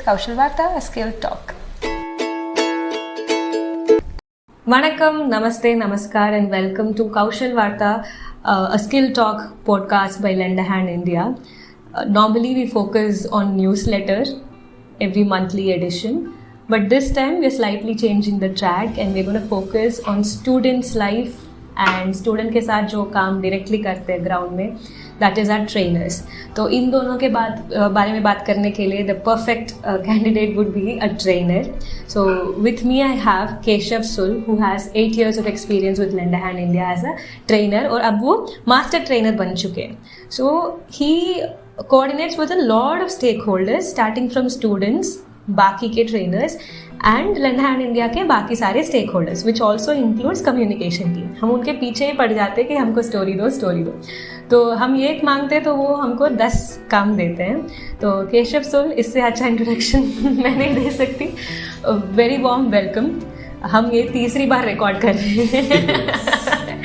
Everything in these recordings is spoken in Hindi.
Kaushal Varta, a skill talk. Vanakkam, Namaste, Namaskar, and welcome to Kaushal Varta, a skill talk podcast by Lend a Hand India. Normally we focus on newsletter every monthly edition, but this time we're slightly changing the track and we're going to focus on students' life and student के साथ जो काम directly करते हैं ground में, that is our trainers. तो इन दोनों के बारे में बात करने के लिए the perfect candidate would be a trainer. So with me I have Keshav Sul, who has 8 years of experience with Lend a Hand India as a trainer और अब वो master trainer बन चुके हैं. So he coordinates with a lot of stakeholders starting from students, बाकी के trainers and Lend a Hand India के बाकी सारे stakeholders, which also includes communication team. हम उनके पीछे ही पड़ जाते हैं कि हमको स्टोरी दो. तो हम ये एक मांगते हैं तो वो हमको 10 काम देते हैं. तो केशव सुल, इससे अच्छा इंट्रोडक्शन मैं नहीं दे सकती. Very warm welcome. हम ये तीसरी बार रिकॉर्ड कर रहे हैं.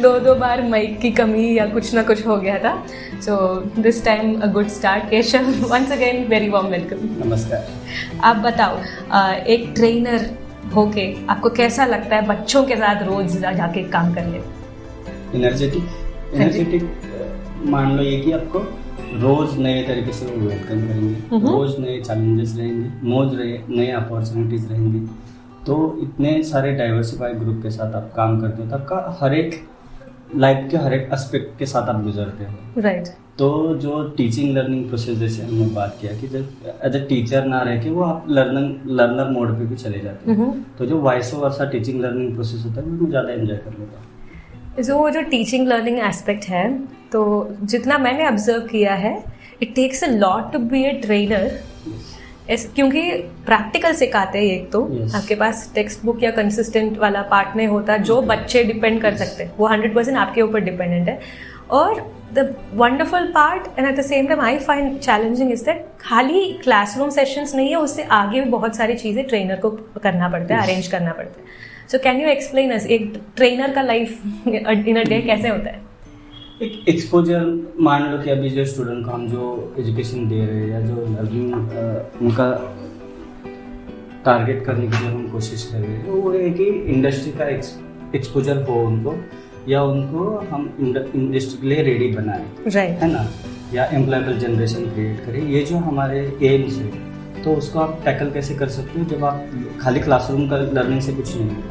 दो बार माइक की कमी या कुछ ना कुछ हो गया था. So this time a good start. Keshav, once again very warm welcome. नमस्कार. आप बताओ, एक ट्रेनर होके आपको कैसा लगता है बच्चों के साथ रोज जाके काम करने? एनर्जेटिक मान लो ये कि आपको रोज नए तरीके से वो वेलकम करेंगे, रोज नए चैलेंजेस रहेंगे, नए अपॉर्चुनिटीज रहेंगी. तो इतने सारे डाइवर्सिफाइड ग्रुप के साथ आप काम करते हो तो आपका हर एक लाइफ के हर एक एस्पेक्ट के साथ आप गुजरते हो. राइट. तो जो टीचिंग लर्निंग प्रोसेस जैसे हमने बात किया कि जब एज अ टीचर ना रह के वो आप लर्नर मोड पे भी चले जाते हैं. तो जो vice versa teaching learning process होता है वो मैं ज़्यादा एंजॉय कर लेता हूँ. जो टीचिंग लर्निंग एस्पेक्ट है, तो जितना मैंने ऑब्जर्व किया है, it takes a lot to be a trainer. क्योंकि प्रैक्टिकल सिखाते हैं एक तो आपके पास टेक्स्ट बुक या कंसिस्टेंट वाला पार्ट नहीं होता जो बच्चे डिपेंड कर सकते हैं. वो 100% आपके ऊपर डिपेंडेंट है. और the wonderful part and at the same time I find challenging is that खाली क्लासरूम सेशंस नहीं है, उससे आगे भी बहुत सारी चीज़ें ट्रेनर को करना पड़ता है, अरेंज करना पड़ता है. So can you explain us एक ट्रेनर का लाइफ इन अ डे कैसे होता है? एक एक्सपोजर मान लो कि अभी जो स्टूडेंट को हम जो एजुकेशन दे रहे हैं या जो लर्निंग उनका टारगेट करने की जो हम कोशिश कर रहे हैं तो वो है कि इंडस्ट्री का एक्सपोजर हो उनको, या उनको हम इंडस्ट्री के लिए रेडी बनाएं. राइट. है ना, या एम्प्लॉयबल जनरेशन क्रिएट करें. ये जो हमारे एम्स है तो उसको आप टैकल कैसे कर सकते हो जब आप खाली क्लासरूम का लर्निंग से कुछ नहीं हो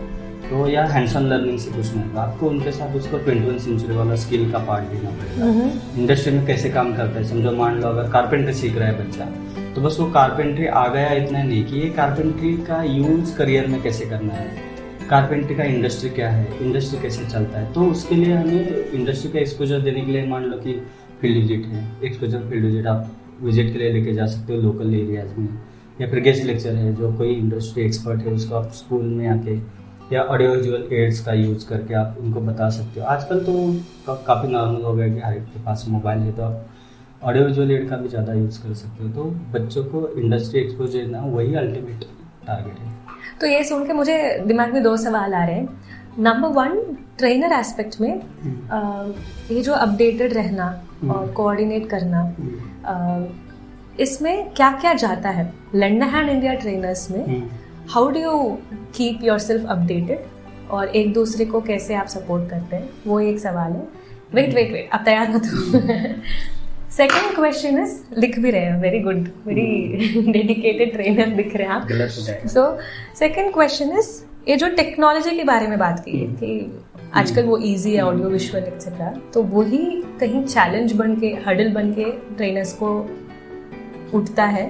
तो, या हैंड्स ऑन लर्निंग से कुछ नहीं होगा. आपको उनके साथ उसको 21वीं सेंचुरी वाला स्किल का पार्ट देना पड़ेगा. इंडस्ट्री में कैसे काम करता है समझो. मान लो अगर कारपेंट्री सीख रहा है बच्चा तो बस वो कारपेंट्री आ गया इतना नहीं कि ये कारपेंट्री का यूज करियर में कैसे करना है, कारपेंट्री का इंडस्ट्री क्या है, इंडस्ट्री कैसे चलता है. तो उसके लिए हमें इंडस्ट्री का एक्सपोजर देने के लिए मान लो कि फील्ड विजिट है, एक्सपोजर फील्ड विजिट आप विजिट के लिए लेके जा सकते हो लोकल एरियाज में, या फिर गेस्ट लेक्चर है जो कोई इंडस्ट्री एक्सपर्ट है उसको आप स्कूल में आके, या ऑडियो विजुअल एड्स का यूज़ करके आप उनको बता सकते हो. आजकल तो काफ़ी नॉर्मल हो गया कि हर एक के पास मोबाइल है तो आप ऑडियो विजुअल एड का भी ज़्यादा यूज़ कर सकते हो. तो बच्चों को इंडस्ट्री एक्सपोजर देना वही अल्टीमेट टारगेट है. तो ये सुन के मुझे दिमाग में 2 सवाल आ रहे हैं. नंबर 1, ट्रेनर एस्पेक्ट में ये जो अपडेटेड रहना और कोऑर्डिनेट करना, इसमें क्या क्या जाता है lend a hand India trainers में? How do you keep yourself updated और एक दूसरे को कैसे आप सपोर्ट करते हैं, वो एक सवाल है. वेट आप तैयार मत हो. सेकेंड क्वेश्चन इज, लिख भी रहे हैं, very good, very dedicated trainer दिख रहे हैं आप. सो सेकेंड क्वेश्चन इज, ये जो टेक्नोलॉजी के बारे में बात की है कि आजकल वो इजी है, ऑडियो विजुअल एक्सेट्रा, तो वही कहीं चैलेंज बन के, हर्डल बन के ट्रेनर्स को उठता है.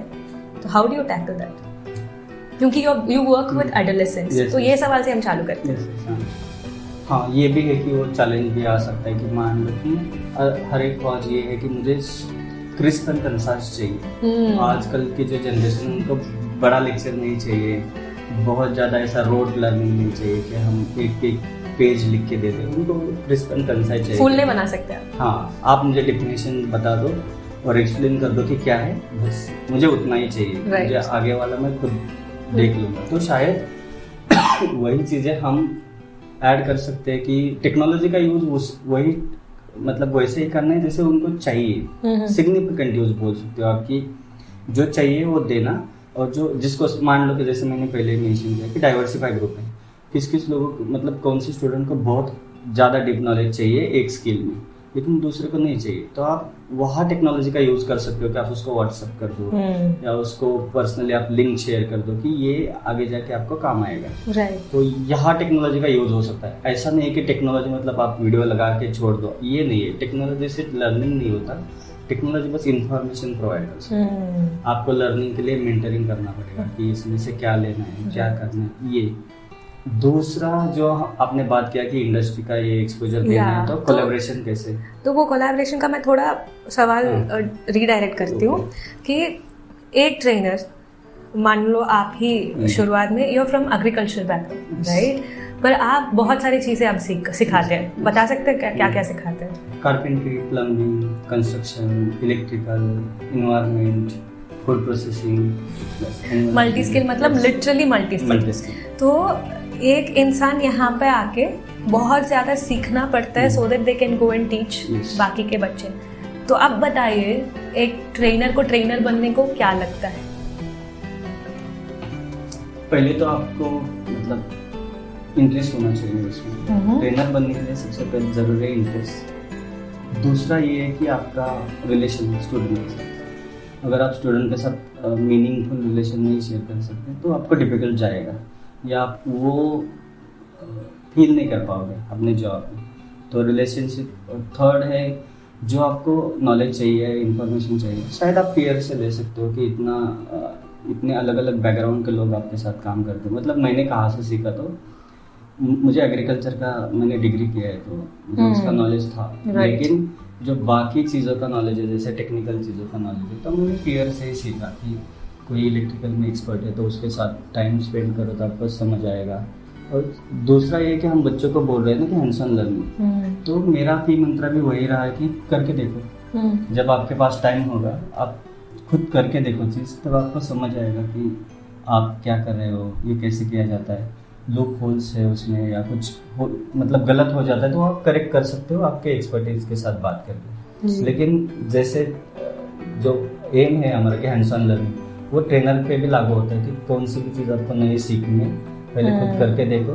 तो how do you tackle that? क्योंकि यू वर्क विद एडोलेसेंट्स, तो ये सवाल से हम चालू करते हैं. हाँ, ये भी है कि वो चैलेंज भी आ सकता है कि मान लो कि हर एक बात ये है कि मुझे क्रिस्प एंड कंसाइज चाहिए. आजकल की जो जनरेशन उनको बड़ा लेक्चर नहीं चाहिए, बहुत ज़्यादा ऐसा रोड लर्निंग नहीं चाहिए कि हम एक पेज लिख के दे दें. उनको क्रिस्प एंड कंसाइज चाहिए. फुल नहीं बना सकते आप. हाँ, आप मुझे डेफिनेशन बता दो और एक्सप्लेन कर दो कि क्या है, बस मुझे उतना ही चाहिए. मुझे आगे वाला मैं खुद देख लूँगा. तो शायद वही चीज़ें हम ऐड कर सकते हैं कि टेक्नोलॉजी का यूज वही मतलब वैसे ही करना है जैसे उनको चाहिए. सिग्निफिकेंट यूज बोल सकते हो आपकी, जो चाहिए वो देना, और जो जिसको मान लो कि जैसे मैंने पहले मेंशन किया कि डाइवर्सिफाइड ग्रुप है, किस किस लोगों को मतलब कौन से स्टूडेंट को बहुत ज़्यादा डीप नॉलेज चाहिए एक स्किल में, लेकिन दूसरे को नहीं चाहिए, तो आप वहाँ टेक्नोलॉजी का यूज़ कर सकते हो कि आप उसको व्हाट्सअप कर दो या उसको पर्सनली आप लिंक शेयर कर दो कि ये आगे जाके आपको काम आएगा। राइट। तो यहाँ टेक्नोलॉजी का यूज़ हो सकता है। ऐसा नहीं है कि टेक्नोलॉजी मतलब आप वीडियो लगा के छोड़ दो, ये नहीं है। टेक्नोलॉजी से लर्निंग नहीं होता, टेक्नोलॉजी बस इंफॉर्मेशन प्रोवाइड कर सकती है। आपको लर्निंग के लिए मेंटरिंग करना पड़ेगा कि इसमें से क्या लेना है, क्या करना है। ये दूसरा जो आपने बात किया कि इंडस्ट्री का ये एक्सपोजर देना है, तो कोलैबोरेशन कैसे? तो वो कोलैबोरेशन का मैं थोड़ा सवाल रीडायरेक्ट करती हूँ कि एक ट्रेनर, मान लो आप ही शुरुआत में you are from agriculture background, right, पर आप बहुत सारी चीज़ें आप सिखाते हैं, बता सकते हैं क्या क्या सिखाते हैं? Carpentry, plumbing, construction, electrical, environment, food processing, multi skill, मतलब लिटरली मल्टी स्किल। तो एक इंसान यहाँ पे आके बहुत ज़्यादा सीखना पड़ता है so that they can go and teach बाकी के बच्चे। तो अब बताइए एक ट्रेनर को ट्रेनर बनने को क्या लगता है? पहले तो आपको मतलब इंटरेस्ट होना चाहिए उसमें। ट्रेनर बनने के लिए सबसे पहले ज़रूरी है इंटरेस्ट। दूसरा ये है कि आपका रिलेशन स्टूडेंट के साथ, अगर आप स्टूडेंट के साथ मीनिंगफुल रिलेशन नहीं शेयर कर सकते तो आपको डिफिकल्ट जाएगा या आप वो फील नहीं कर पाओगे अपने जॉब में। तो रिलेशनशिप। और थर्ड है जो आपको नॉलेज चाहिए, इंफॉर्मेशन चाहिए, शायद आप पीयर से ले सकते हो कि इतने अलग अलग बैकग्राउंड के लोग आपके साथ काम करते हैं। मतलब मैंने कहाँ से सीखा, तो मुझे एग्रीकल्चर का मैंने डिग्री किया है तो मुझे उसका नॉलेज था, लेकिन जो बाकी चीज़ों का नॉलेज है जैसे टेक्निकल चीज़ों का नॉलेज है तो मैंने पीयर से ही सीखा कि कोई इलेक्ट्रिकल में एक्सपर्ट है तो उसके साथ टाइम स्पेंड करो तो आपको समझ आएगा। और दूसरा ये कि हम बच्चों को बोल रहे हैं ना कि हैंड्स ऑन लर्निंग, तो मेरा की मंत्र भी वही रहा है कि करके देखो। जब आपके पास टाइम होगा आप खुद करके देखो चीज़, तब आपको समझ आएगा कि आप क्या कर रहे हो, ये कैसे किया जाता है, लूप होल्स है उसमें या कुछ मतलब गलत हो जाता है तो आप करेक्ट कर सकते हो आपके एक्सपर्टीज के साथ बात करके। लेकिन जैसे जो एम है हमारा कि हैंड्स ऑन लर्निंग, वो ट्रेनर पे भी लागू होता है कि कौन सी भी चीज़ आपको नहीं सीखनी है पहले खुद करके देखो।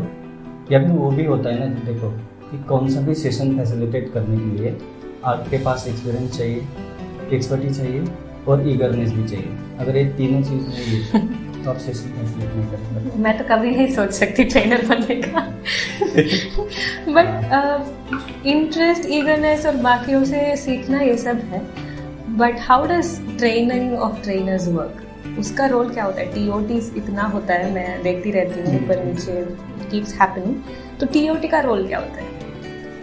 या फिर वो भी होता है ना कि देखो कि कौन सा भी सेशन फैसिलिटेट करने के लिए आपके पास एक्सपीरियंस चाहिए, एक्सपर्टीज चाहिए और ईगरनेस भी चाहिए। अगर ये तीनों चीज़ नहीं है तो आप सेशन फैसिलिटेट नहीं कर सकते। मैं तो कभी नहीं सोच सकती ट्रेनर बनने का। बट इंटरेस्ट, ईगरनेस और बाकियों से सीखना ये सब है, but how does training of trainers work? उसका रोल क्या होता है? टीओटीज इतना होता है, मैं देखती रहती हूँ ऊपर नीचे, कीप्स हैपनिंग। तो टीओटी का रोल क्या होता है?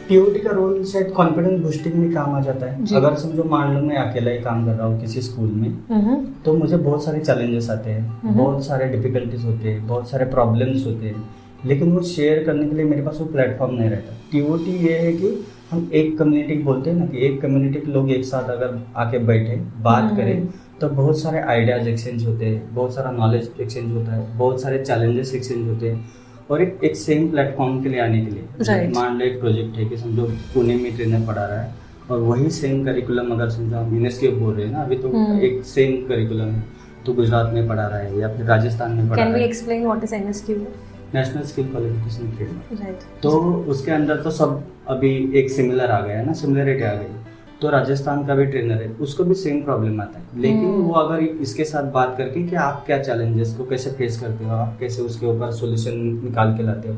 टीओटी का रोल शायद कॉन्फिडेंस बूस्टिंग में काम आ जाता है। अगर समझो मान लो मैं अकेला ही काम कर रहा हूँ किसी स्कूल में, तो मुझे बहुत सारे चैलेंजेस आते हैं, बहुत सारे डिफिकल्टीज होते हैं, बहुत सारे प्रॉब्लम्स होते हैं, लेकिन वो शेयर करने के लिए मेरे पास वो प्लेटफॉर्म नहीं रहता। टीओटी ये है कि हम एक कम्युनिटी बोलते हैं ना कि एक कम्युनिटी के लोग एक साथ अगर आके बैठे बात करें तो बहुत सारे आइडियाज एक्सचेंज होते हैं, बहुत सारा नॉलेज एक्सचेंज होता है, बहुत सारे चैलेंजेस एक्सचेंज होते हैं। और एक सेम प्लेटफॉर्म के लिए आने के लिए मान लो एक प्रोजेक्ट है कि समझो पुणे में ट्रेनर पढ़ा रहा है और वही सेम करिकुलम अगर समझो आप यूनेस्को बोल रहे हैं ना, अभी तो एक सेम करिकुलम है तो गुजरात में पढ़ा रहा है या फिर राजस्थान में पढ़ा रहा है। Can we explain what is NSQ? National skill qualification framework. तो उसके अंदर तो सब अभी एक सिमिलर आ गया है ना, सिमिलरिटी आ गई। तो राजस्थान का भी ट्रेनर है, उसको भी सेम प्रॉब्लम आता है, लेकिन वो अगर इसके साथ बात करके कि आप क्या चैलेंजेस को कैसे फेस करते हो, आप कैसे उसके ऊपर सॉल्यूशन निकाल के लाते हो,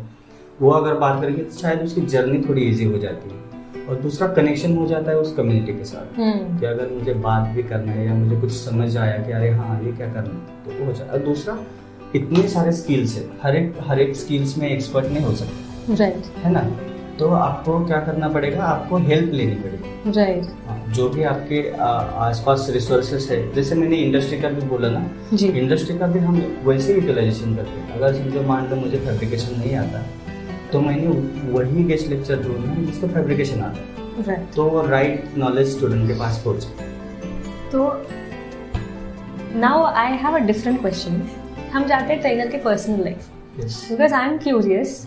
वो अगर बात करेंगे तो शायद उसकी जर्नी थोड़ी इजी हो जाती है। और दूसरा कनेक्शन हो जाता है उस कम्युनिटी के साथ कि अगर मुझे बात भी करना है या मुझे कुछ समझ आया कि अरे हाँ ये क्या करना है तो वो हो जाता है। दूसरा इतने सारे स्किल्स है, हर एक स्किल्स में एक्सपर्ट नहीं हो सकता, राइट है ना। तो आपको क्या करना पड़ेगा, आपको हेल्प लेनी पड़ेगी, राइट। जो भी आपके आसपास रिसोर्सेस है, जैसे मैंने इंडस्ट्री का भी बोला ना, इंडस्ट्री का भी हम वैसे यूटिलाइजेशन करते हैं। अगर समझो मान लो मुझे फैब्रिकेशन नहीं आता तो मैंने वही गेस्ट लेक्चर ढूंढना है जिसको फैब्रिकेशन आता है, राइट। तो वो राइट नॉलेज स्टूडेंट के पास पहुंचे। तो now I have a different question. हम जाते हैं ट्रेनर के personal life, because I am curious.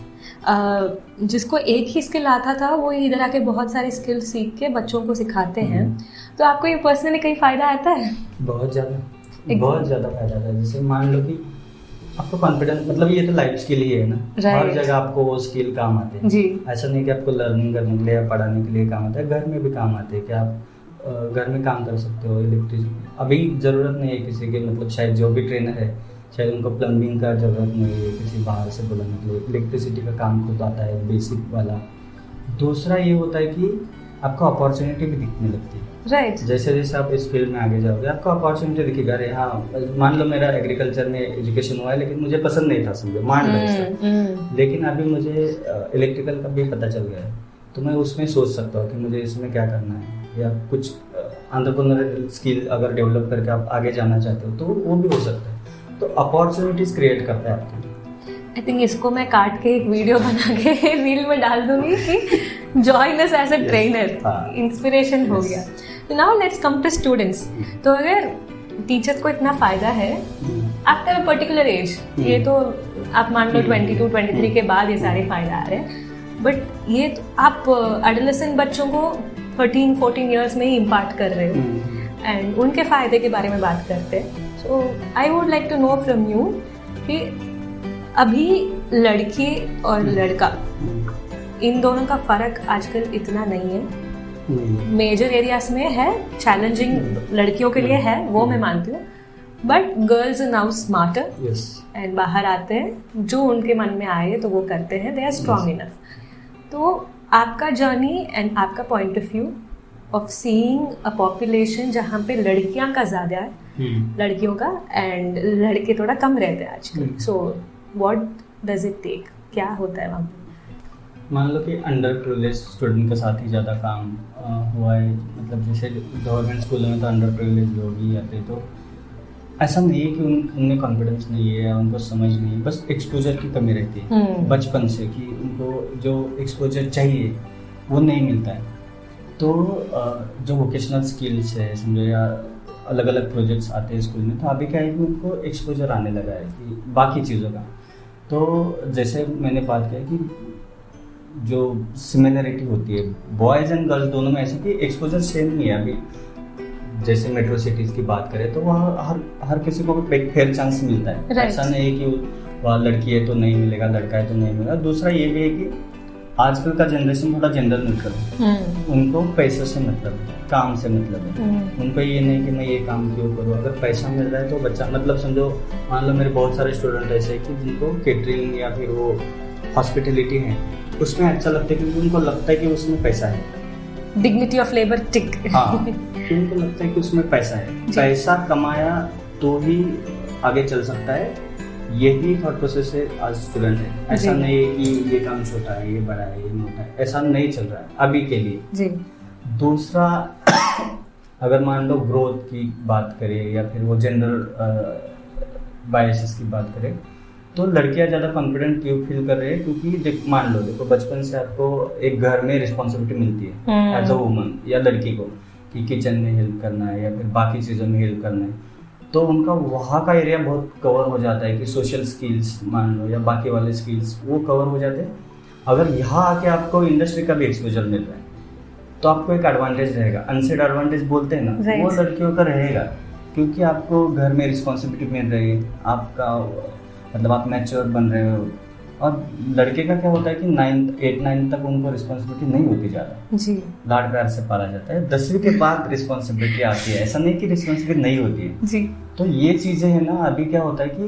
जिसको एक ही स्किल आता था वो इधर आके बहुत सारे स्किल सीख के बच्चों को सिखाते हैं, तो आपको ये पर्सनली कहीं फ़ायदा आता है? बहुत ज़्यादा। बहुत ज़्यादा फायदा होता है। जैसे मान लो कि आपको कॉन्फिडेंस, मतलब ये तो लाइफ स्किल ही है ना, हर जगह आपको वो स्किल काम आते हैं जी। ऐसा नहीं कि आपको लर्निंग करने के लिए या पढ़ाने के लिए काम आता है, घर में भी काम आते हैं कि आप घर में काम कर सकते हो। इलेक्ट्रिसिटी अभी ज़रूरत नहीं है किसी के, मतलब शायद जो भी ट्रेनर है शायद उनको प्लम्बिंग का ज़रूरत नहीं है किसी बाहर से बुलाने के लिए, इलेक्ट्रिसिटी का काम खुद आता है बेसिक वाला। दूसरा ये होता है कि आपको अपॉर्चुनिटी भी दिखने लगती है। राइट। जैसे जैसे आप इस फील्ड में आगे जाओगे आपको अपॉर्चुनिटी दिखेगा। अरे हाँ, मान लो मेरा एग्रीकल्चर में एजुकेशन हुआ है लेकिन मुझे पसंद नहीं था, समझो मान लो ऐसा, लेकिन अभी मुझे इलेक्ट्रिकल का भी पता चल गया है, तो मैं उसमें सोच सकता हूँ कि मुझे इसमें क्या करना है, या कुछ एंटरप्रेन्योरियल स्किल अगर डेवलप करके आप आगे जाना चाहते हो तो वो भी हो सकता है। तो अपॉर्चुनिटीज क्रिएट करता है आपके। आई थिंक इसको मैं काट के एक वीडियो बना के रील में डाल दूंगी कि join us as a trainer, inspiration हो गया। तो now let's come to students. तो अगर टीचर को इतना फायदा है आफ्टर अ पर्टिकुलर एज, ये तो आप मान लो 22, 23 के बाद ये सारे फायदा आ रहे हैं, बट ये तो आप एडोलेसेंट बच्चों को 13, 14 ईयर्स में ही इम्पार्ट कर रहे हो एंड उनके फायदे के बारे में बात करते हैं। So I would like to know from you कि अभी लड़की और लड़का इन दोनों का फर्क आजकल इतना नहीं है। मेजर एरियाज में है, चैलेंजिंग लड़कियों के लिए है, वो मैं मानती हूँ, but girls are now smarter and बाहर आते हैं, जो उनके मन में आए तो वो करते हैं, दे आर स्ट्रॉन्ग इनफ। तो आपका जर्नी एंड आपका point of view of seeing a population जहाँ पे लड़कियाँ का ज़्यादा है, लड़कियों का, एंड लड़के थोड़ा कम रहते हैं आजकल, so what does it take, क्या होता है वहाँ पे? मान लो कि अंडर प्रिविलेज स्टूडेंट के साथ ही ज़्यादा काम हुआ है, मतलब जैसे गवर्नमेंट स्कूलों में तो अंडर प्रिविलेज लोग ही आते हैं, तो ऐसा नहीं है कि उनमें कॉन्फिडेंस नहीं है, उनको समझ नहीं है, बस एक्सपोजर की कमी रहती है बचपन से, कि उनको जो एक्सपोजर चाहिए वो नहीं मिलता है। तो जो वोकेशनल स्किल्स है समझो, या अलग अलग प्रोजेक्ट्स आते हैं स्कूल में, तो अभी क्या है कि उनको एक्सपोजर आने लगा है कि बाकी चीज़ों का। तो जैसे मैंने बात किया कि जो सिमिलरिटी होती है बॉयज़ एंड गर्ल्स दोनों में, ऐसा कि एक्सपोजर सेम नहीं है। अभी जैसे मेट्रो सिटीज़ की बात करें तो वहाँ हर किसी को एक फेयर चांस मिलता है। ऐसा नहीं है कि वहाँ लड़की है तो नहीं मिलेगा, लड़का है तो नहीं मिलेगा। दूसरा ये भी है कि आजकल का जनरेशन थोड़ा जेंडर न्यूट्रल है, उनको पैसे से मतलब है, काम से मतलब है। उनको ये नहीं कि मैं ये काम क्यों करूँ, अगर पैसा मिल रहा है तो बच्चा, मतलब समझो मान लो मेरे बहुत सारे स्टूडेंट ऐसे हैं कि जिनको केटरिंग या फिर वो हॉस्पिटलिटी है उसमें अच्छा लगता है, क्योंकि उनको लगता है कि उसमें पैसा है, डिग्निटी ऑफ लेबर टिक। हाँ, उनको लगता है कि उसमें पैसा है, पैसा कमाया तो ही आगे चल सकता है, यही थॉट प्रोसेस है आज स्टूडेंट है। ऐसा नहीं है कि ये काम छोटा है, ये बड़ा है, ये मोटा है, ऐसा नहीं चल रहा है अभी के लिए जी। दूसरा, अगर मान लो ग्रोथ की बात करें या फिर वो जेंडर बायसेस की बात करें, तो लड़कियां ज़्यादा कॉन्फिडेंट क्यों फील कर रही है, क्योंकि मान लो देखो बचपन से आपको एक घर में रिस्पॉन्सिबिलिटी मिलती है एज अ वुमन या लड़की को, कि किचन में हेल्प करना है या फिर बाकी चीज़ों में हेल्प करना है, तो उनका वहाँ का एरिया बहुत कवर हो जाता है कि सोशल स्किल्स मान लो या बाकी वाले स्किल्स वो कवर हो जाते हैं। अगर यहाँ आके आपको इंडस्ट्री का भी एक्सपोजर मिल रहा है तो आपको एक एडवांटेज रहेगा, अनसेड एडवांटेज बोलते हैं ना, वो लड़कियों का रहेगा, क्योंकि आपको घर में रिस्पॉन्सिबिलिटी मिल रही है, आपका मतलब आप मैच्योर बन रहे हो। और लड़के का क्या होता है कि 8, 9 तक उनको रिस्पॉन्सिबिलिटी नहीं होती ज़्यादा जी, लाड प्यार से पाला जाता है, 10वीं के बाद रिस्पॉन्सिबिलिटी आती है, ऐसा नहीं कि रिस्पॉन्सिबिलिटी नहीं होती है जी। तो ये चीज़ें हैं ना, अभी क्या होता है कि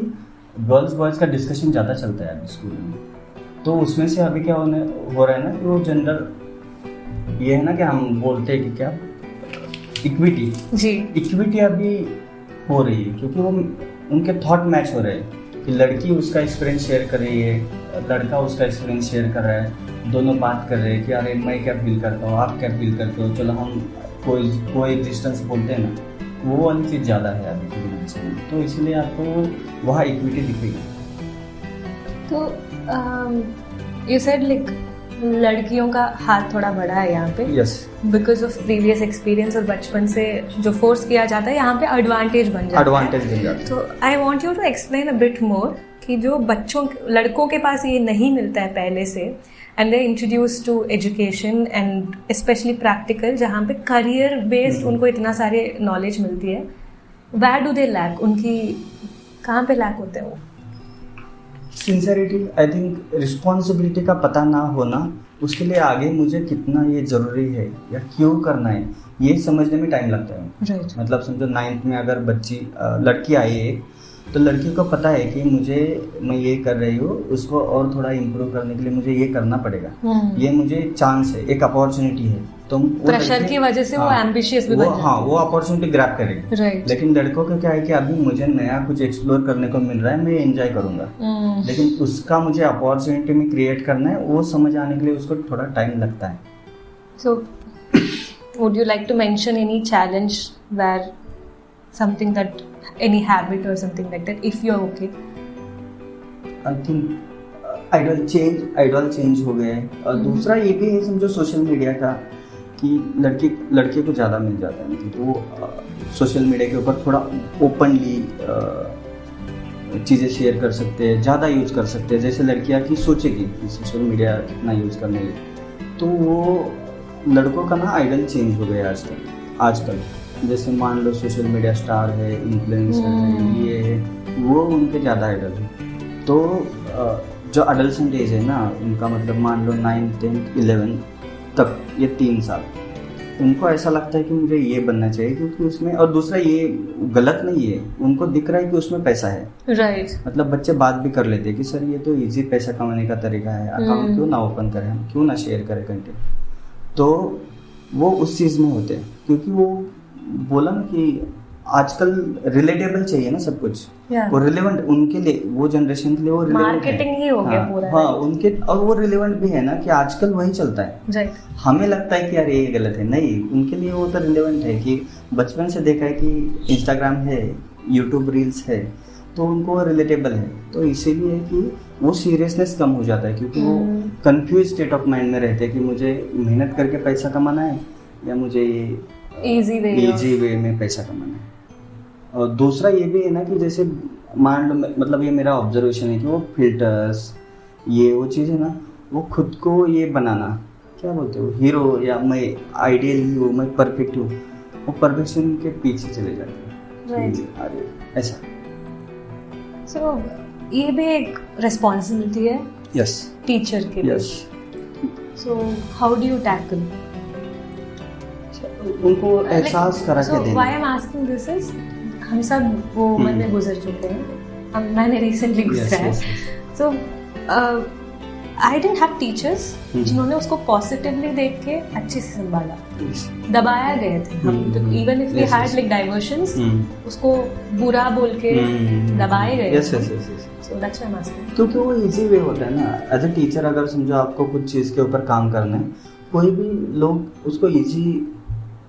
गर्ल्स बॉयज़ का डिस्कशन ज़्यादा चलता है अभी स्कूल में, तो उसमें से अभी क्या हो रहा है ना कि वो जेंडर, ये है ना कि हम बोलते हैं कि क्या इक्विटी जी, इक्विटी अभी हो रही है, क्योंकि वो उनके थॉट मैच हो रहे हैं कि लड़की उसका एक्सपीरियंस शेयर कर रही है, लड़का उसका एक्सपीरियंस शेयर कर रहा है, दोनों बात कर रहे हैं कि अरे मैं क्या फील करता हूँ, आप क्या फील करते हो, चलो हम कोई एग्जिस्टेंस बोलते हैं ना, वो वाली चीज़ ज़्यादा है अभी की जनरेशन में, तो इसलिए आपको वहाँ इक्विटी दिखेगी। तो यू सेड लाइक लड़कियों का हाथ थोड़ा बड़ा है यहाँ पे, yes, because of previous experience, और बचपन से जो फोर्स किया जाता है यहाँ पे एडवांटेज बन जाता है। तो I want you to explain a bit more कि जो लड़कों के पास ये नहीं मिलता है पहले से, and they introduce to education and specially practical, जहाँ पे करियर बेस्ड उनको इतना सारे नॉलेज मिलती है, Where do they lack? उनकी कहाँ पे लैक होते हैं वो? सिंसेरिटी, आई थिंक रिस्पॉन्सिबिलिटी का पता ना होना, उसके लिए आगे मुझे कितना ये ज़रूरी है या क्यों करना है, ये समझने में टाइम लगता है। Right. मतलब समझो 9th में अगर लड़की आई है, तो लड़की को पता है कि मैं ये कर रही हूँ, उसको और थोड़ा इम्प्रूव करने के लिए मुझे ये करना पड़ेगा। ये मुझे चांस है, एक अपॉर्चुनिटी है, तो प्रेशर की वजह से वो एम्बिशियस भी बन जाती है। हाँ, वो अपॉर्चुनिटी ग्रैब करेगी। Right. लेकिन लड़कों का क्या है कि अभी मुझे नया कुछ एक्सप्लोर करने को मिल रहा है, मैं एंजॉय करूंगा। लेकिन उसका मुझे अपॉर्चुनिटी में क्रिएट करना है, वो समझ आने के लिए उसको थोड़ा टाइम लगता है। So, would you like to mention any challenge where something that any habit or something like that, if you're okay? I think idol change हो गए हैं। और दूसरा ये भी है, समझो सोशल मीडिया का, कि लड़के को ज़्यादा मिल जाता है, मतलब वो सोशल मीडिया के ऊपर थोड़ा ओपनली चीज़ें शेयर कर सकते हैं, ज़्यादा यूज़ कर सकते हैं। जैसे लड़कियां की सोचेगी कि सोशल मीडिया कितना यूज़ करने लगी, तो वो लड़कों का ना आइडल चेंज हो गया आजकल। जैसे मान लो सोशल मीडिया स्टार है, इन्फ्लुएंसर है, ये है, वो उनके ज़्यादा आइडल है। तो जो अडल्सेंट एज है ना उनका, मतलब मान लो 9th 10th 11th तक, ये 3 साल, उनको ऐसा लगता है कि मुझे ये बनना चाहिए, क्योंकि उसमें, और दूसरा ये गलत नहीं है, उनको दिख रहा है कि उसमें पैसा है। Right. मतलब बच्चे बात भी कर लेते हैं कि सर ये तो इजी पैसा कमाने का तरीका है, अकाउंट क्यों ना ओपन करें, हम क्यों ना शेयर करें कंटेंट। तो वो उस चीज़ में होते हैं, क्योंकि वो बोला ना कि आजकल रिलेटेबल चाहिए ना सब कुछ। Yeah. वो रिलेवेंट उनके लिए, वो जनरेशन के लिए वो रिलेवेंट मार्केटिंग ही हो गया पूरा। हाँ, उनके, और वो रिलेवेंट भी है ना कि आजकल वही चलता है। Right. हमें लगता है कि यार ये गलत है, नहीं, उनके लिए वो तो रिलेवेंट है कि बचपन से देखा है कि इंस्टाग्राम है, यूट्यूब रील्स है, तो उनको वो रिलेटेबल है। तो इसीलिए कि वो सीरियसनेस कम हो जाता है, क्योंकि वो कंफ्यूज स्टेट ऑफ माइंड में रहते हैं कि मुझे मेहनत करके पैसा कमाना है या मुझे ये इजी वे में पैसा कमाना है। और दूसरा ये भी है ना कि जैसे मान लो, मतलब ये मेरा ऑब्जर्वेशन है कि वो फिल्टर्स, ये वो चीज़ें ना, वो खुद को ये बनाना, क्या बोलते हो, हीरो, या मैं आइडियल ही हूँ, मैं परफेक्ट हूँ, वो परफेक्शन के पीछे चले जाते हैं। Right. अरे ऐसा। So, ये भी एक रिस्पॉन्सिबिलिटी है यस, टीचर के लिए। Yes. So, how do you tackle? उनको एहसास करा के देना। Why I'm asking this is, हम सब वो उम्र में गुजर चुके हैं, मैंने रिसेंटली गुजरा है। So, I didn't have teachers जिन्होंने उसको पॉजिटिवली देख के अच्छे से संभाला। दबाया गए थे हम, even if we had like diversions, उसको बुरा बोल के दबाए गए। So that's why I'm asking. क्योंकि वो इजी वे होता है ना, एज अ टीचर अगर समझो आपको कुछ चीज़ के ऊपर काम करना है, कोई भी लोग उसको इजी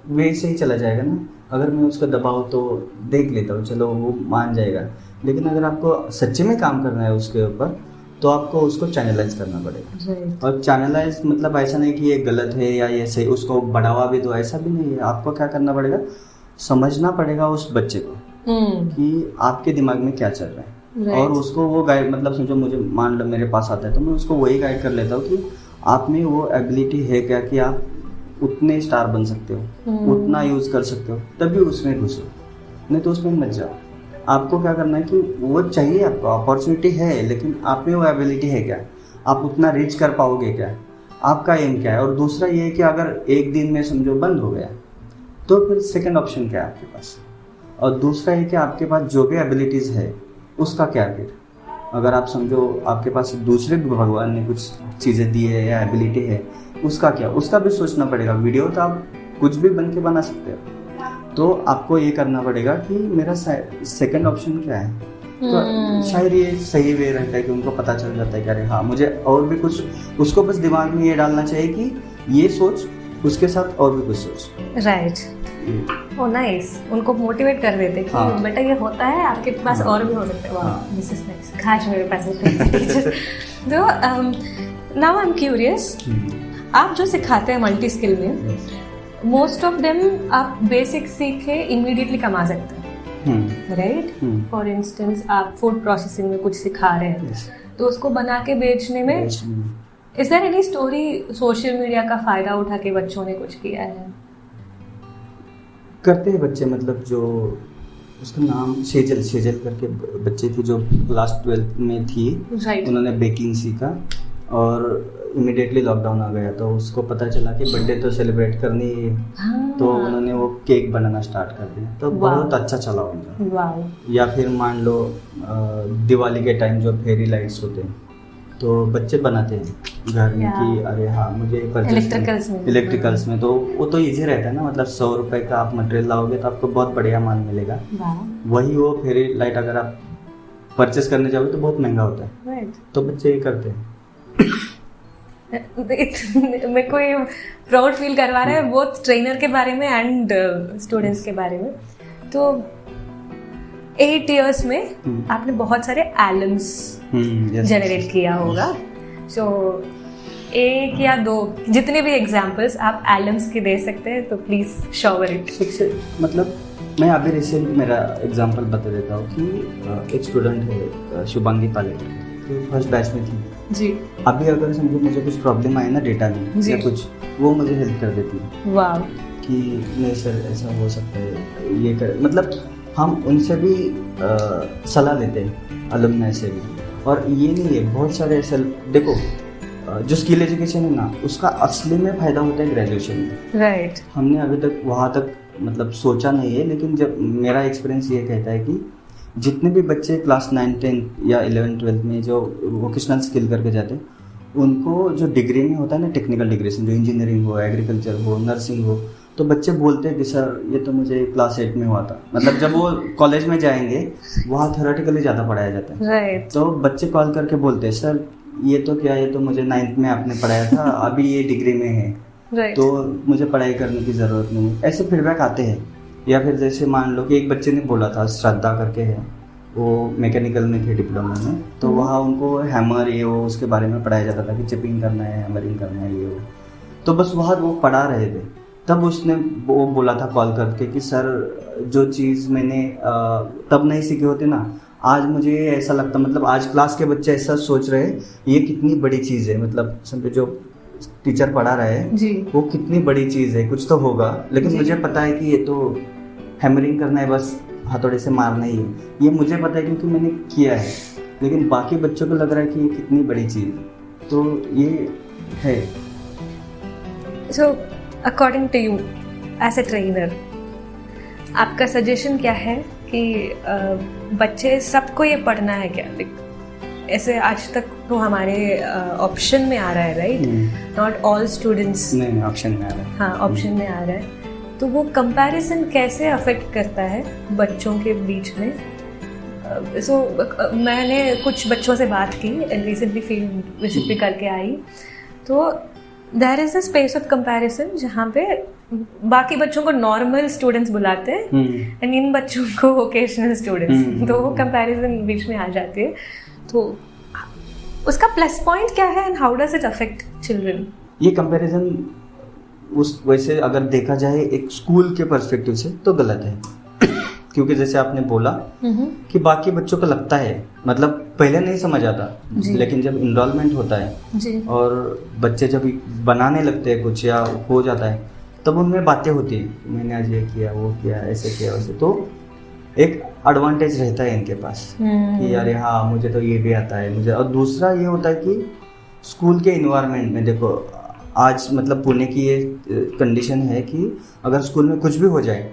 वे से ही चला जाएगा ना। अगर मैं उसको दबाऊँ तो देख लेता हूँ, चलो वो मान जाएगा, लेकिन अगर आपको सच्चे में काम करना है उसके ऊपर, तो आपको उसको चैनलाइज करना पड़ेगा। Right. और चैनलाइज मतलब ऐसा नहीं कि ये गलत है या ये सही, उसको बढ़ावा भी दो, ऐसा भी नहीं है। आपको क्या करना पड़ेगा, समझना पड़ेगा उस बच्चे को कि आपके दिमाग में क्या चल रहा है। Right. और उसको वो गाइड, मतलब समझो मुझे मान लो मेरे पास आता है, तो मैं उसको वही गाइड कर लेता हूँ कि आप में वो एबिलिटी है क्या, कि आप उतने स्टार बन सकते हो, उतना यूज़ कर सकते हो, तभी उसमें घुसो, नहीं तो उसमें मत जाओ। आपको क्या करना है कि वो चाहिए, आपको अपॉर्चुनिटी है, लेकिन आप में वो एबिलिटी है क्या, आप उतना रीच कर पाओगे क्या, आपका एम क्या है। और दूसरा ये है कि अगर एक दिन में समझो बंद हो गया, तो फिर सेकंड ऑप्शन क्या है आपके पास। और दूसरा है कि आपके पास जो भी एबिलिटीज़ है उसका क्या फिर, अगर आप समझो आपके पास दूसरे भी भगवान ने कुछ चीज़ें दी है या एबिलिटी है, उसका क्या, उसका भी सोचना पड़ेगा। वीडियो तो आप कुछ भी बन के बना सकते हो, तो आपको ये करना पड़ेगा कि मेरा सेकंड ऑप्शन क्या है। तो शायद ये सही वे रहता है कि उनको पता चल जाता है कि अरे हाँ, मुझे और भी कुछ, उसको बस दिमाग में ये डालना चाहिए कि ये सोच, उसके साथ और भी कुछ सोच। राइट। ओ नाइस, उनको मोटिवेट कर देते कि बेटा ये होता है, आपके पास और भी हो सकता है। वाह, दिस इज नाइस, काश मेरे पास तो नाउ आई एम क्यूरियस, आप जो सिखाते हैं मल्टी स्किल में, मोस्ट ऑफ देम आप बेसिक सीख के इमीडिएटली कमा सकते हैं, राइट? फॉर इंस्टेंस आप फूड प्रोसेसिंग में कुछ सिखा रहे हैं, तो उसको बना के बेचने में is there any story social media का फायदा उठा के बच्चों ने कुछ किया है? करते हैं बच्चे, मतलब जो उसका नाम सेजल करके बच्चे थी जो क्लास 12th में थी। राइट। उन्होंने बेकिंग सीखा और इमिडिएटली लॉकडाउन आ गया तो उसको पता चला कि बर्थडे तो सेलिब्रेट करनी ही है। हाँ। तो उन्होंने वो केक बनाना स्टार्ट कर दिया तो बहुत अच्छा चला उनका। वाओ। या फिर मान लो दिवाली के टाइम जो फेरी लाइट्स होते हैं तो बच्चे बनाते हैं घर में कि अरे हाँ मुझे इलेक्ट्रिकल्स में तो वो तो इजी रहता है ना, मतलब 100 रुपए का आप मटेरियल लाओगे तो आपको बहुत बढ़िया माल मिलेगा। वही वो फेरी लाइट अगर आप परचेस करने जाओगे तो बहुत महंगा होता है। राइट। तो बच्चे ये करते हैं। मेरे को ये प्राउड फील करवा रहा है बोथ ट्रेनर के बारे में एंड स्टूडेंट्स के बारे में। तो 8 years में आपने बहुत सारे एल्बम्स जनरेट किया होगा। सो एक या दो जितने भी एग्जांपल्स आप एल्बम्स के दे सकते हैं तो प्लीज शॉवर इट। मतलब मैं अभी रिसेंट मेरा एग्जांपल बता देता हूँ कि एक स्टूडेंट है शुभांगी पाले तो फर्स्ट बैच में थी जी। अभी अगर समझो मुझे कुछ प्रॉब्लम आए ना डेटा में या कुछ, वो मुझे हेल्प कर देती है। वाह। कि नहीं सर ऐसा हो सकता है ये कर, मतलब हम उनसे भी सलाह लेते हैं अलुमनाई से भी। और ये नहीं है बहुत सारे ऐसे देखो जो स्किल एजुकेशन है ना उसका असली में फ़ायदा होता है ग्रेजुएशन में। राइट। हमने अभी तक वहाँ तक मतलब सोचा नहीं है, लेकिन जब मेरा एक्सपीरियंस ये कहता है कि जितने भी बच्चे क्लास 9, 10 या 11, 12 में जो वोकेशनल स्किल करके जाते हैं उनको जो डिग्री में होता है ना टेक्निकल डिग्री से, जो इंजीनियरिंग हो, एग्रीकल्चर हो, नर्सिंग हो, तो बच्चे बोलते हैं कि सर ये तो मुझे क्लास 8 में हुआ था। मतलब जब वो कॉलेज में जाएंगे वहाँ थ्योरेटिकली ज़्यादा पढ़ाया जाता है। राइट। तो बच्चे कॉल करके बोलते हैं सर ये तो क्या, ये तो मुझे 9th में आपने पढ़ाया था, अभी ये डिग्री में है। Right. तो मुझे पढ़ाई करने की ज़रूरत नहीं। ऐसे फीडबैक आते हैं। या फिर जैसे मान लो कि एक बच्चे ने बोला था, श्रद्धा करके है, वो मैकेनिकल में थे डिप्लोमा में, तो वहाँ उनको हैमर ये वो उसके बारे में पढ़ाया जाता था कि चिपिंग करना है, हैमरिंग करना है ये वो। तो बस वहाँ वो पढ़ा रहे थे, तब उसने वो बोला था कॉल करके कि सर जो चीज़ मैंने तब नहीं सीखी होती ना, आज मुझे ऐसा लगता, मतलब आज क्लास के बच्चे ऐसा सोच रहे हैं ये कितनी बड़ी चीज़ है, मतलब समझो जो टीचर पढ़ा रहा है वो कितनी बड़ी चीज़ है, कुछ तो होगा। लेकिन मुझे पता है कि ये तो हैमरिंग करना है, बस हथौड़े से मारना ही है, ये मुझे पता है क्योंकि मैंने किया है। लेकिन बाकी बच्चों को लग रहा है कि ये कितनी बड़ी चीज़, तो ये है। So according to you as a trainer आपका सजेशन क्या है कि बच्चे सबको ये पढ़ना है क्या? ऐसे आज तक तो हमारे ऑप्शन में आ रहा है, राइट? Not all students. नहीं ऑप्शन में आ रहा है। हाँ ऑप्शन में आ रहा है। तो वो कंपैरिजन कैसे अफेक्ट करता है बच्चों के बीच में? मैंने कुछ बच्चों से बात की, रिसेंटली फील्ड विजिट भी करके आई, तो there is a space of comparison जहाँ पे बाकी बच्चों को नॉर्मल स्टूडेंट्स बुलाते हैं एंड इन बच्चों को वोकेशनल स्टूडेंट्स, तो वो कंपैरिजन बीच में आ जाती है। तो उसका प्लस पॉइंट क्या है and how does it affect children? ये कंपैरिजन उस वैसे अगर देखा जाए एक स्कूल के पर्सपेक्टिव से तो गलत है, क्योंकि जैसे आपने बोला कि बाकी बच्चों को लगता है, मतलब पहले नहीं समझ आता, लेकिन जब इनरोलमेंट होता है और बच्चे जब बनाने लगते हैं कुछ या हो जाता है तब उनमें बातें होती हैं, मैंने आज ये किया, वो किया, ऐसे किया, वैसे। तो एक एडवांटेज रहता है इनके पास कि अरे हाँ मुझे तो ये भी आता है मुझे। और दूसरा ये होता है कि स्कूल के इन्वायरमेंट में देखो आज मतलब पुणे की ये कंडीशन है कि अगर स्कूल में कुछ भी हो जाए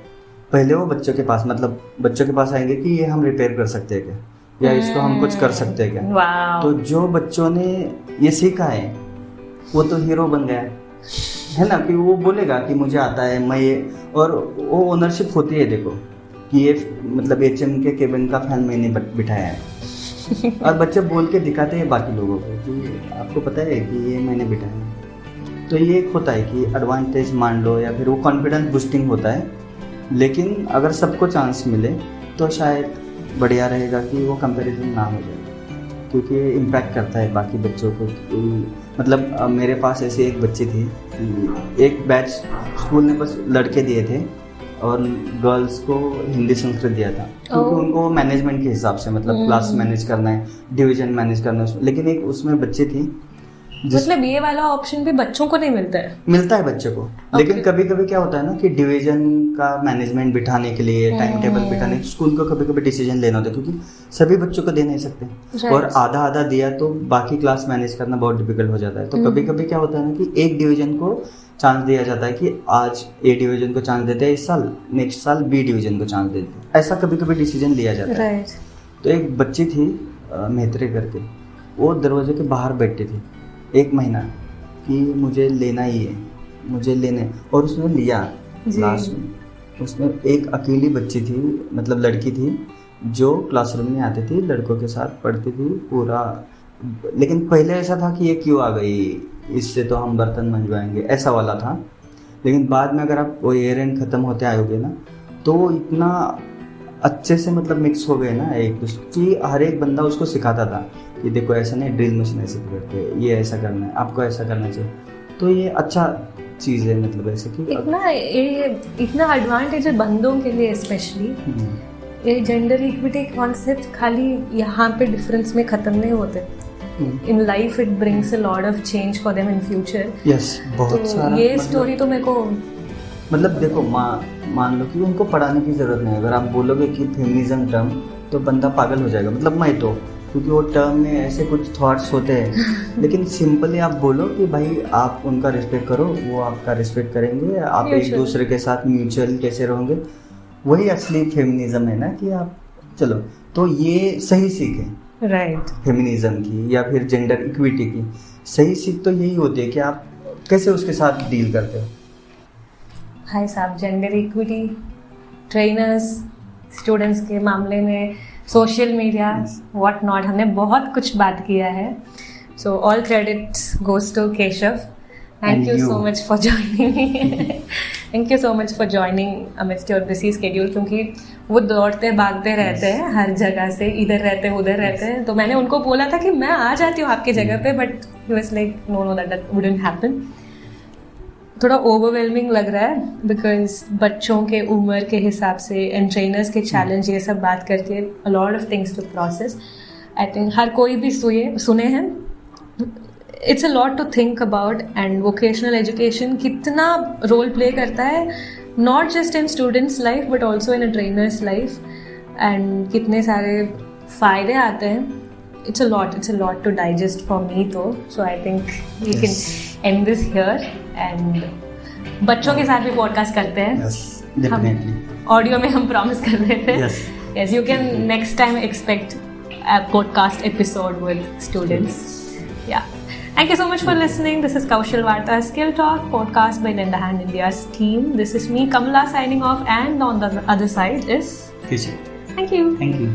पहले वो बच्चों के पास, मतलब बच्चों के पास आएंगे कि ये हम रिपेयर कर सकते हैं क्या, या इसको हम कुछ कर सकते हैं क्या। तो जो बच्चों ने ये सीखा है वो तो हीरो बन गया है ना, कि वो बोलेगा कि मुझे आता है, मैं ये, और वो ओनरशिप होती है देखो कि ये मतलब HM के केबिन का फैन मैंने बिठाया है और बच्चे बोल के दिखाते हैं बाकी लोगों को कि आपको पता है कि ये मैंने बिठाया है। तो ये एक होता है कि एडवांटेज मान लो, या फिर वो कॉन्फिडेंस बूस्टिंग होता है। लेकिन अगर सबको चांस मिले तो शायद बढ़िया रहेगा कि वो कंपैरिजन ना हो जाए, क्योंकि ये इम्पैक्ट करता है बाकी बच्चों को। मतलब मेरे पास ऐसे एक बच्ची थी, एक बैच स्कूल ने बस लड़के दिए थे और गर्ल्स को हिंदी संस्कृत दिया था, क्योंकि उनको मैनेजमेंट के हिसाब से, मतलब क्लास मैनेज करना है, डिवीजन मैनेज करना है। लेकिन एक उसमें बच्ची थी मतलब ये वाला ऑप्शन भी बच्चों को नहीं मिलता है? मिलता है बच्चे को, लेकिन कभी कभी क्या होता है ना कि डिवीजन का मैनेजमेंट बिठाने के लिए, टाइम टेबल बिठाने के स्कूल को कभी कभी डिसीजन लेना होता है, क्योंकि सभी बच्चों को दे नहीं सकते और आधा आधा दिया तो बाकी क्लास मैनेज करना बहुत डिफिकल्ट हो जाता है। तो कभी कभी क्या होता है ना कि एक डिवीजन को चांस दिया जाता है कि आज ए डिवीजन को चांस देते हैं इस साल, नेक्स्ट साल बी डिवीजन को चांस देते हैं, ऐसा कभी कभी डिसीजन लिया जाता है। तो एक बच्ची थी मेहतरे करके, वो दरवाजे के बाहर बैठी थी 1 महीना कि मुझे लेना ही है, मुझे लेने, और उसने लिया। लास्ट में उसमें एक अकेली बच्ची थी, मतलब लड़की थी, जो क्लासरूम में आती थी, लड़कों के साथ पढ़ती थी पूरा। लेकिन पहले ऐसा था कि ये क्यों आ गई, इससे तो हम बर्तन मंजवाएंगे, ऐसा वाला था। लेकिन बाद में अगर आप वो ईयर एंड ख़त्म होते आयोगे ना, तो इतना अच्छे से मतलब मिक्स हो गए ना एक दूसरे की, हर एक बंदा उसको सिखाता था कि देखो ऐसा नहीं, ड्रिल मशीन ऐसे करते हैं, ये ऐसा करना है, आपको ऐसा करना चाहिए। तो ये अच्छा चीज़ है, मतलब ऐसे कि इतना एडवांटेज है बंदों के लिए स्पेशली। ये जेंडर इक्विटी कॉन्सेप्ट खाली यहाँ पे डिफरेंस में ख़त्म नहीं होते, in life it brings a lot of change for them in future. Yes, बहुत सारा। ये स्टोरी तो मेरे को मतलब देखो, मान लो कि उनको पढ़ाने की ज़रूरत नहीं है। अगर आप बोलोगे कि फेमिनिज्म टर्म, तो बंदा पागल हो जाएगा, मतलब मैं तो, क्योंकि वो टर्म में ऐसे कुछ थॉट्स होते हैं। लेकिन सिंपली आप बोलो कि भाई आप उनका रिस्पेक्ट करो, वो आपका रिस्पेक्ट करेंगे, आप एक दूसरे के साथ म्यूचुअल कैसे रहोगे, वही असली फेमिनिज्म है ना। कि आप चलो, तो ये सही सीख है राइट फेमिनिज्म की या फिर जेंडर इक्विटी की। सही सीख तो यही होती है कि आप कैसे उसके साथ डील करते हो। भाई साहब, जेंडर इक्विटी, ट्रेनर्स, स्टूडेंट्स के मामले में, सोशल मीडिया, व्हाट नॉट, हमने बहुत कुछ बात किया है। So all credits goes to Keshav. Thank you so much for joining me. Thank you so much for joining amidst your busy schedule, क्योंकि वो दौड़ते भागते रहते हैं हर जगह से, इधर रहते हैं उधर रहते हैं। तो मैंने उनको बोला था कि मैं आ जाती हूँ आपकी जगह पे, but he was like know that wouldn't happen. थोड़ा ओवरवेलमिंग लग रहा है बिकॉज बच्चों के उम्र के हिसाब से एंड ट्रेनर्स के चैलेंज, ये सब बात करके a lot of things to process. I think हर कोई भी सुने हैं। It's a lot to think about, and vocational education कितना रोल प्ले करता है, not just in students life but also in a trainers life, and कितने सारे फ़ायदे आते हैं। It's a lot to digest for me though. So I think we can end this here, and बच्चों के साथ भी पॉडकास्ट करते हैं। Yes, definitely. ऑडियो में हम प्रॉमिस कर रहे थे। Yes, you can next time expect a podcast episode with students. Yeah. Thank you so much for listening. This is Kaushal Varta Skill Talk podcast by Lend a Hand India's team. This is me, Kamala, signing off, and on the other side is Kishan. Thank you. Thank you.